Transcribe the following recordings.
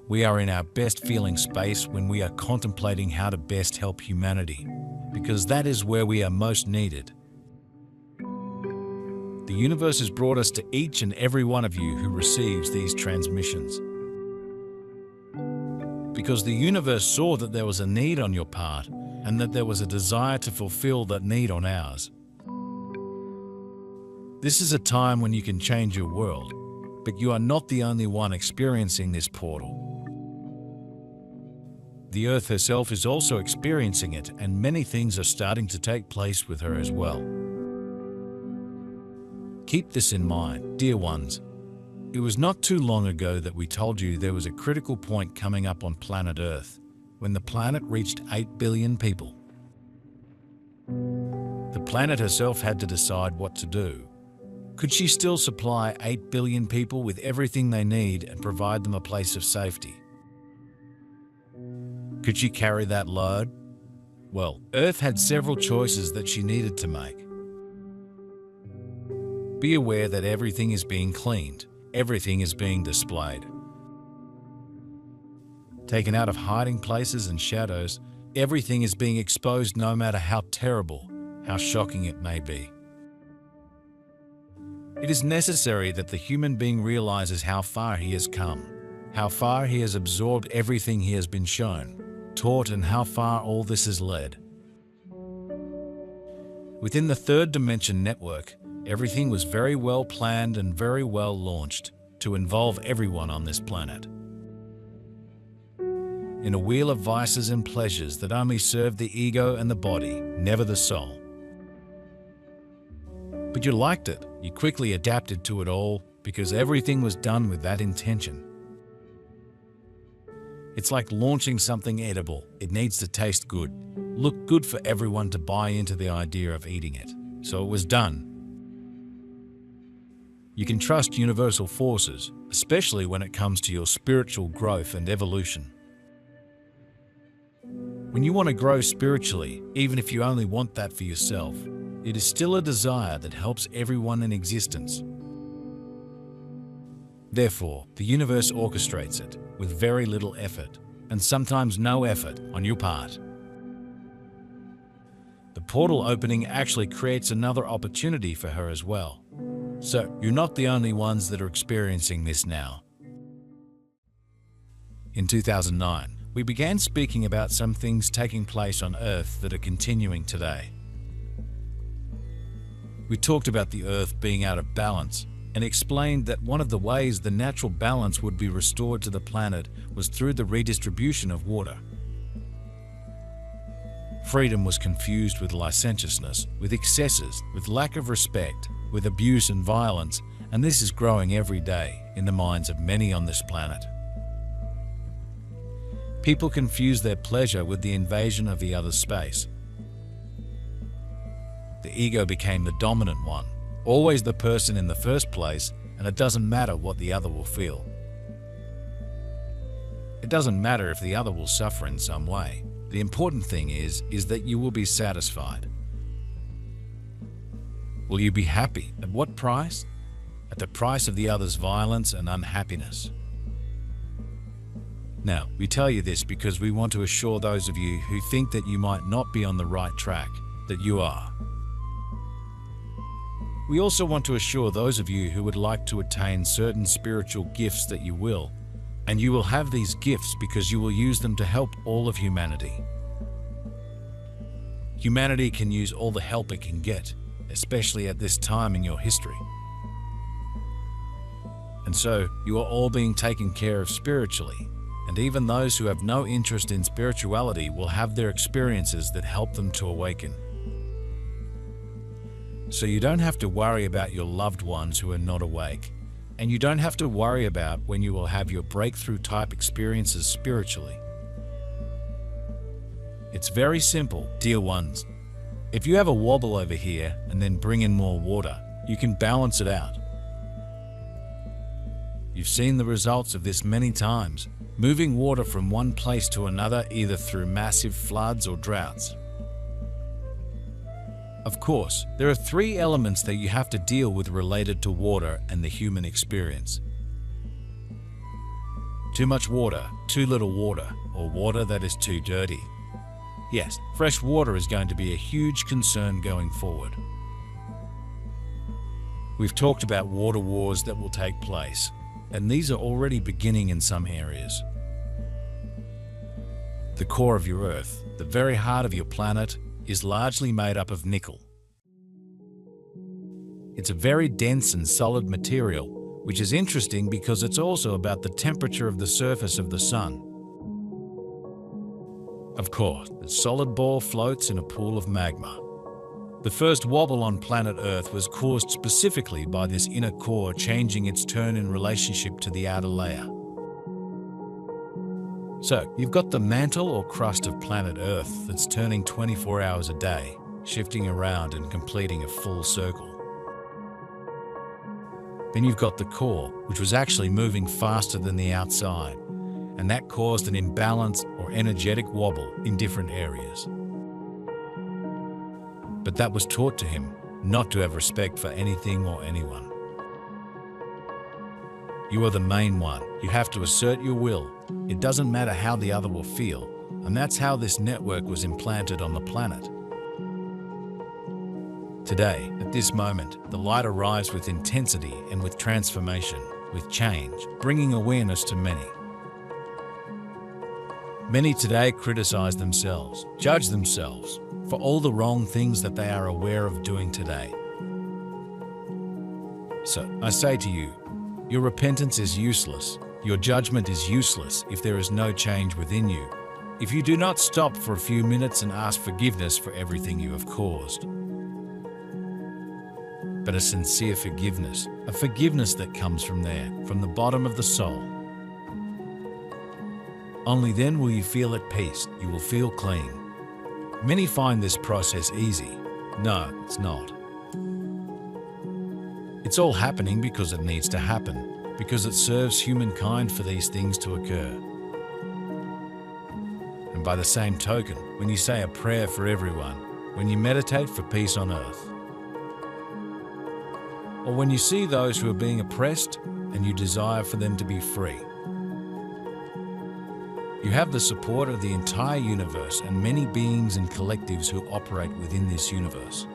We are in our best feeling space when we are contemplating how to best help humanity, because that is where we are most needed. The universe has brought us to each and every one of you who receives these transmissions. Because the universe saw that there was a need on your part and that there was a desire to fulfill that need on ours. This is a time when you can change your world, but you are not the only one experiencing this portal. The Earth herself is also experiencing it, and many things are starting to take place with her as well. Keep this in mind, dear ones. It was not too long ago that we told you there was a critical point coming up on planet Earth, when the planet reached 8 billion people. The planet herself had to decide what to do. Could she still supply 8 billion people with everything they need and provide them a place of safety? Could she carry that load? Well, Earth had several choices that she needed to make. Be aware that everything is being cleaned, everything is being displayed. Taken out of hiding places and shadows, everything is being exposed no matter how terrible, how shocking it may be. It is necessary that the human being realizes how far he has come, how far he has absorbed everything he has been shown, taught, and how far all this has led. Within the third dimension network, everything was very well planned and very well launched to involve everyone on this planet. In a wheel of vices and pleasures that only serve the ego and the body, never the soul. But you liked it. You quickly adapted to it all because everything was done with that intention. It's like launching something edible. It needs to taste good, look good for everyone to buy into the idea of eating it. So it was done. You can trust universal forces, especially when it comes to your spiritual growth and evolution. When you want to grow spiritually, even if you only want that for yourself, it is still a desire that helps everyone in existence. Therefore, the universe orchestrates it with very little effort, and sometimes no effort on your part. The portal opening actually creates another opportunity for her as well. So, you're not the only ones that are experiencing this now. In 2009, we began speaking about some things taking place on Earth that are continuing today. We talked about the Earth being out of balance and explained that one of the ways the natural balance would be restored to the planet was through the redistribution of water. Freedom was confused with licentiousness, with excesses, with lack of respect, with abuse and violence, and this is growing every day in the minds of many on this planet. People confuse their pleasure with the invasion of the other's space. The ego became the dominant one, always the person in the first place, and it doesn't matter what the other will feel. It doesn't matter if the other will suffer in some way. The important thing is that you will be satisfied. Will you be happy? At what price? At the price of the other's violence and unhappiness. Now, we tell you this because we want to assure those of you who think that you might not be on the right track, that you are. We also want to assure those of you who would like to attain certain spiritual gifts that you will, and you will have these gifts because you will use them to help all of humanity. Humanity can use all the help it can get, especially at this time in your history. And so, you are all being taken care of spiritually, and even those who have no interest in spirituality will have their experiences that help them to awaken. So you don't have to worry about your loved ones who are not awake, and you don't have to worry about when you will have your breakthrough type experiences spiritually. It's very simple, dear ones. If you have a wobble over here and then bring in more water, you can balance it out. You've seen the results of this many times, moving water from one place to another either through massive floods or droughts. Of course, there are 3 elements that you have to deal with related to water and the human experience. Too much water, too little water, or water that is too dirty. Yes, fresh water is going to be a huge concern going forward. We've talked about water wars that will take place, and these are already beginning in some areas. The core of your Earth, the very heart of your planet, is largely made up of nickel. It's a very dense and solid material, which is interesting because it's also about the temperature of the surface of the Sun. Of course, the solid ball floats in a pool of magma. The first wobble on planet Earth was caused specifically by this inner core changing its turn in relationship to the outer layer. So, you've got the mantle or crust of planet Earth that's turning 24 hours a day, shifting around and completing a full circle. Then you've got the core, which was actually moving faster than the outside, and that caused an imbalance or energetic wobble in different areas. But that was taught to him not to have respect for anything or anyone. You are the main one. You have to assert your will. It doesn't matter how the other will feel, and that's how this network was implanted on the planet. Today, at this moment, the light arrives with intensity and with transformation, with change, bringing awareness to many. Many today criticize themselves, judge themselves for all the wrong things that they are aware of doing today. So, I say to you, your repentance is useless. Your judgment is useless if there is no change within you, if you do not stop for a few minutes and ask forgiveness for everything you have caused. But a sincere forgiveness, a forgiveness that comes from there, from the bottom of the soul. Only then will you feel at peace, you will feel clean. Many find this process easy. No, it's not. It's all happening because it needs to happen, because it serves humankind for these things to occur. And by the same token, when you say a prayer for everyone, when you meditate for peace on earth, or when you see those who are being oppressed and you desire for them to be free, you have the support of the entire universe and many beings and collectives who operate within this universe.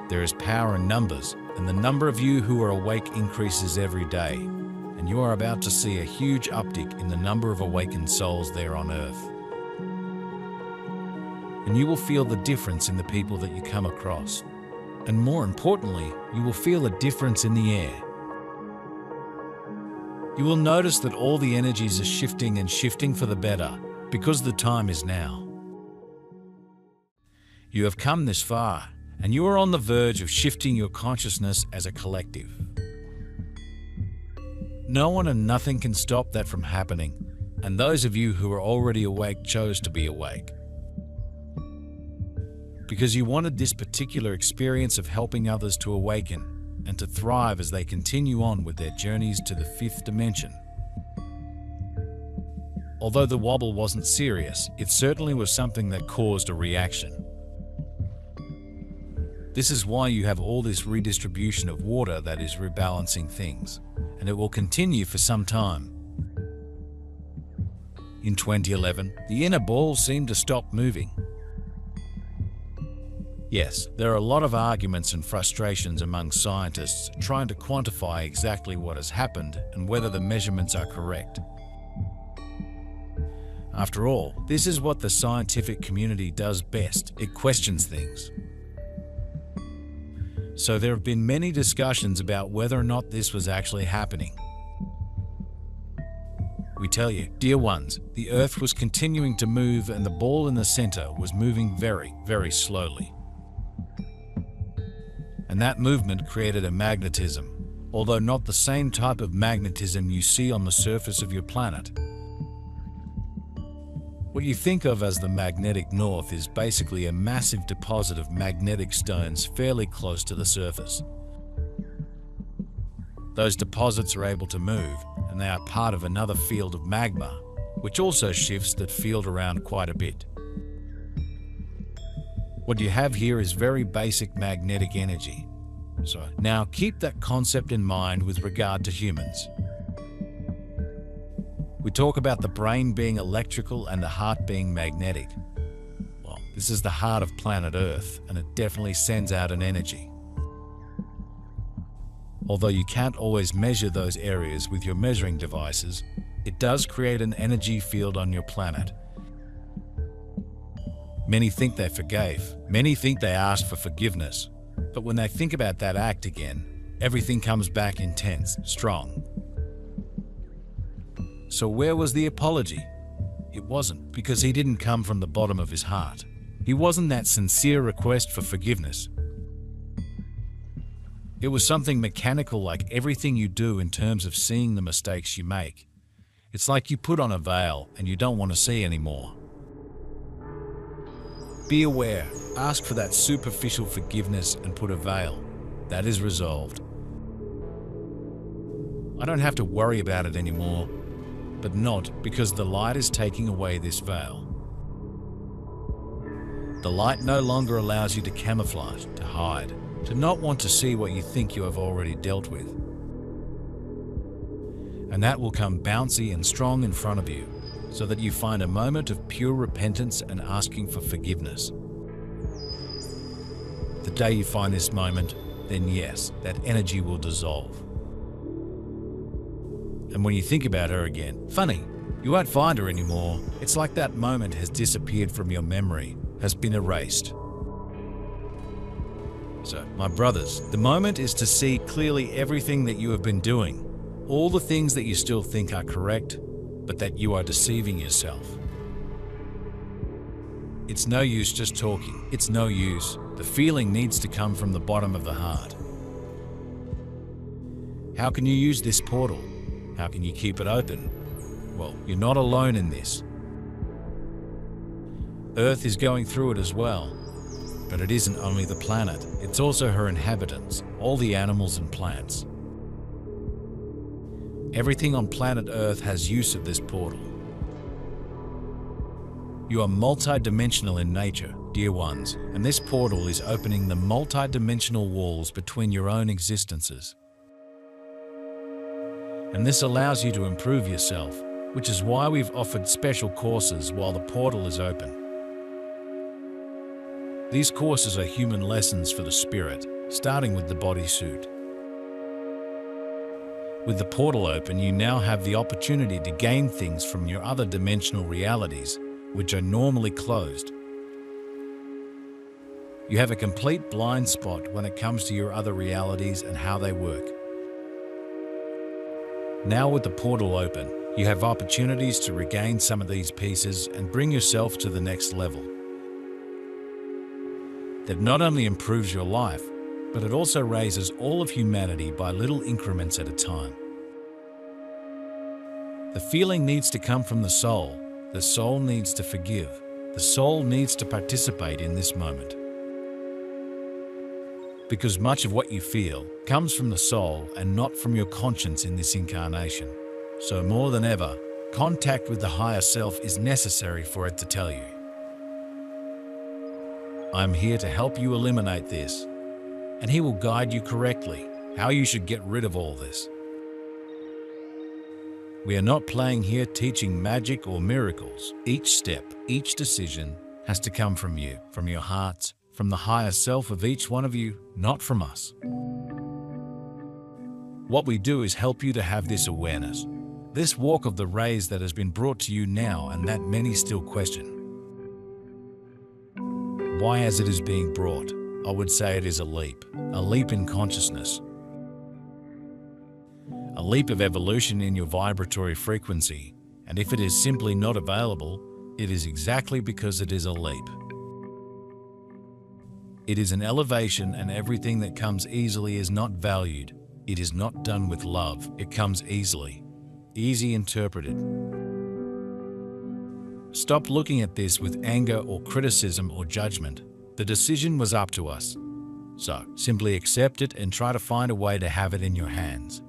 There is power in numbers, and the number of you who are awake increases every day, and you are about to see a huge uptick in the number of awakened souls there on earth. And you will feel the difference in the people that you come across. And more importantly, you will feel a difference in the air. You will notice that all the energies are shifting and shifting for the better, because the time is now. You have come this far, and you are on the verge of shifting your consciousness as a collective. No one and nothing can stop that from happening, and those of you who are already awake chose to be awake. Because you wanted this particular experience of helping others to awaken and to thrive as they continue on with their journeys to the fifth dimension. Although the wobble wasn't serious, it certainly was something that caused a reaction. This is why you have all this redistribution of water that is rebalancing things, and it will continue for some time. In 2011, the inner ball seemed to stop moving. Yes, there are a lot of arguments and frustrations among scientists trying to quantify exactly what has happened and whether the measurements are correct. After all, this is what the scientific community does best. It questions things. So there have been many discussions about whether or not this was actually happening. We tell you, dear ones, the Earth was continuing to move and the ball in the center was moving very, very slowly. And that movement created a magnetism, although not the same type of magnetism you see on the surface of your planet. What you think of as the magnetic north is basically a massive deposit of magnetic stones fairly close to the surface. Those deposits are able to move, and they are part of another field of magma, which also shifts that field around quite a bit. What you have here is very basic magnetic energy. So now keep that concept in mind with regard to humans. We talk about the brain being electrical and the heart being magnetic. Well, this is the heart of planet Earth, and it definitely sends out an energy. Although you can't always measure those areas with your measuring devices, it does create an energy field on your planet. Many think they forgave. Many think they asked for forgiveness. But when they think about that act again, everything comes back intense, strong. So where was the apology? It wasn't, because he didn't come from the bottom of his heart. He wasn't that sincere request for forgiveness. It was something mechanical, like everything you do in terms of seeing the mistakes you make. It's like you put on a veil and you don't want to see anymore. Be aware, ask for that superficial forgiveness and put a veil. That is resolved. I don't have to worry about it anymore, but not because the light is taking away this veil. The light no longer allows you to camouflage, to hide, to not want to see what you think you have already dealt with. And that will come bouncy and strong in front of you, so that you find a moment of pure repentance and asking for forgiveness. The day you find this moment, then yes, that energy will dissolve. And when you think about her again, funny, you won't find her anymore. It's like that moment has disappeared from your memory, has been erased. So, my brothers, the moment is to see clearly everything that you have been doing, all the things that you still think are correct, but that you are deceiving yourself. It's no use just talking. It's no use. The feeling needs to come from the bottom of the heart. How can you use this portal? How can you keep it open? Well, you're not alone in this. Earth is going through it as well. But it isn't only the planet, it's also her inhabitants, all the animals and plants. Everything on planet Earth has use of this portal. You are multi-dimensional in nature, dear ones, and this portal is opening the multi-dimensional walls between your own existences. And this allows you to improve yourself, which is why we've offered special courses while the portal is open. These courses are human lessons for the spirit, starting with the bodysuit. With the portal open, you now have the opportunity to gain things from your other dimensional realities, which are normally closed. You have a complete blind spot when it comes to your other realities and how they work. Now with the portal open, you have opportunities to regain some of these pieces and bring yourself to the next level. That not only improves your life, but it also raises all of humanity by little increments at a time. The feeling needs to come from the soul. The soul needs to forgive. The soul needs to participate in this moment. Because much of what you feel comes from the soul and not from your conscience in this incarnation. So more than ever, contact with the higher self is necessary for it to tell you. I'm here to help you eliminate this, and he will guide you correctly, how you should get rid of all this. We are not playing here teaching magic or miracles. Each step, each decision has to come from you, from your hearts, from the higher self of each one of you, not from us. What we do is help you to have this awareness, this walk of the rays that has been brought to you now and that many still question. Why, as it is being brought, I would say it is a leap in consciousness. A leap of evolution in your vibratory frequency, and if it is simply not available, it is exactly because it is a leap. It is an elevation, and everything that comes easily is not valued. It is not done with love. It comes easily. Easy interpreted. Stop looking at this with anger or criticism or judgment. The decision was up to us. So, simply accept it and try to find a way to have it in your hands.